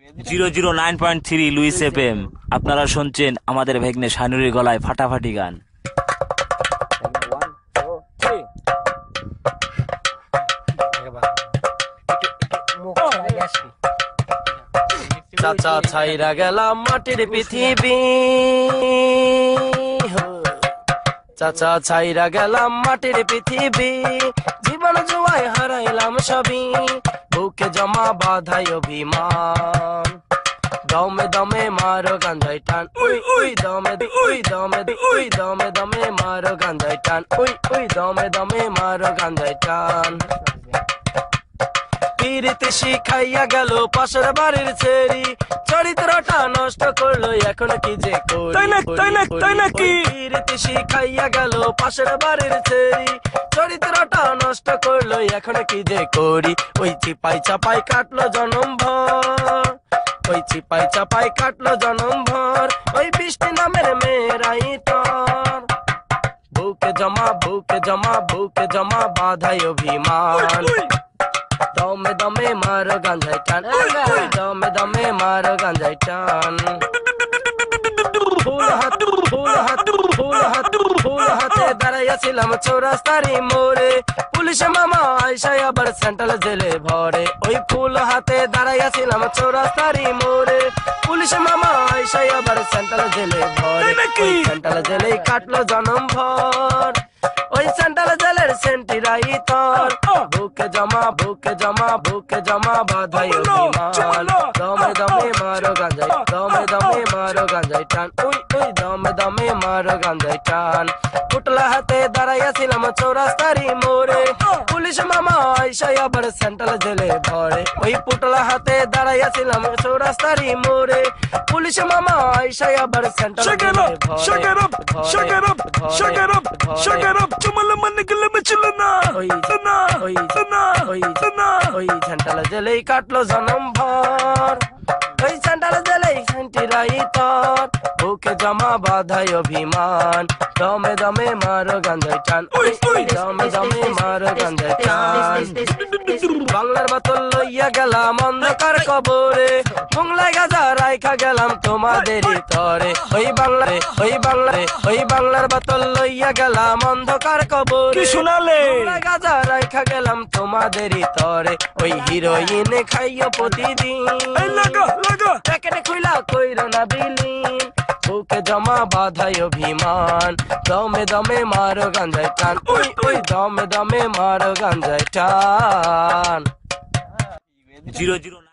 009.3 Luis FM. আপনারা শুনছেন আমাদের ভেগ্নে শানুরের গলায় ফাটাফাটি গান। চাচা ছাইরা গেলাম মাটির পৃথিবী, চাচা ছাইরা গেলাম মাটির পৃথিবী, জীবন জুয়ায় হারাইলাম সবই, বুকে জমা বাধাই অভিমান, দমে দমে মারো গাঞ্জাই টান, উই উই দমে উই দমে উই দমে দমে মারো গাঞ্জাই টান, উই উই দমে দমে মারো গাঞ্জাই টান। পিরিতি শিখাইয়া গেল পাশের বাড়ির ছেড়ি, চরিত্রটা নষ্ট করলো এখন কি যে করি। পিরিতি শিখাইয়া গেল পাশের বাড়ির ছেড়ি, চরিত্রটা নষ্ট করলো এখন কি যে করি। ওই চিপাই চাপাই কাটলো জনম ভর, ওই চিপাই চাপাই কাটলো জনম ভর, ওই বৃষ্টি নামের মেয়েরাই তোর, বুকে জমা বুকে জমা বুকে জমা বাধাই অভিমান, দমে দমে মারো গাঞ্জাই টান, দমে দমে মারো গাঞ্জাই টান। ফুল হাত ফুল হাত ফুল হাত ফুল হাতে দাঁড়াইয়াছিলাম চৌরাস্তারি মোড়ে, পুলিশ মামা আইসাই আবার সেন্ট্রাল জেলে ভরে। ওই ফুল হাতে দাঁড়াইয়াছিলাম চৌরাস্তারি মোড়ে, পুলিশ মামা আইসাই আবার সেন্ট্রাল জেলে ভরে। সেন্ট্রাল জেলে কাটলো জনম ভর, ওই সেন্ট্রাল জেলের সেন্টিরাই তোর, বুকে জমা বুকে জমা বুকে জমা বাধাই অভিমান, দমে দমে মারো গাঞ্জাই, দমে দমে মারো গাঞ্জাই টান, উই উই দমে দমে মারো গাঞ্জাই টান। পুটলা হাতে দাঁড়াইয়াছিলাম চৌরাস্তারি মোড়ে, পুলিশ মামা আইসাই আবার সেন্ট্রাল জেলে ভরে। ওই পুটলা হাতে দাঁড়াইয়াছিলাম চৌরাস্তারি মোড়ে, পুলিশ মামা আইসাই আবার সেন্ট্রাল জেলে ভরে। ওই সেন্ট্রাল জেলেই কাটলো জনম ভর, ওই সেন্ট্রাল জেলেই সেন্টিরাই তোর, বুকে জমা বাধাই অভিমান, দমে দমে মারো গাঞ্জাই টান, ওই দমে দমে মারো গাঞ্জাই টান। বাংলার বোতল লইয়া গেলাম অন্ধকার কবরে, বাংলায় গাজা রাইখা গেলাম তোমাদেরই তরে। ওই বাংলারে ওই বাংলারে ওই বাংলার বোতল লইয়া গেলাম অন্ধকার কবরে, শোনালে গাজা রাইখা গেলাম তোমাদেরই তরে। ওই হিরোইন খাইও প্রতিদিন, প্যাকেটে খুইলা কইরো না বিলীন, বুকে জমা বাধাই অভিমান, দমে দমে মারো গাঞ্জাই টান, উই উই দমে দমে মারো গাঞ্জাই টান। 009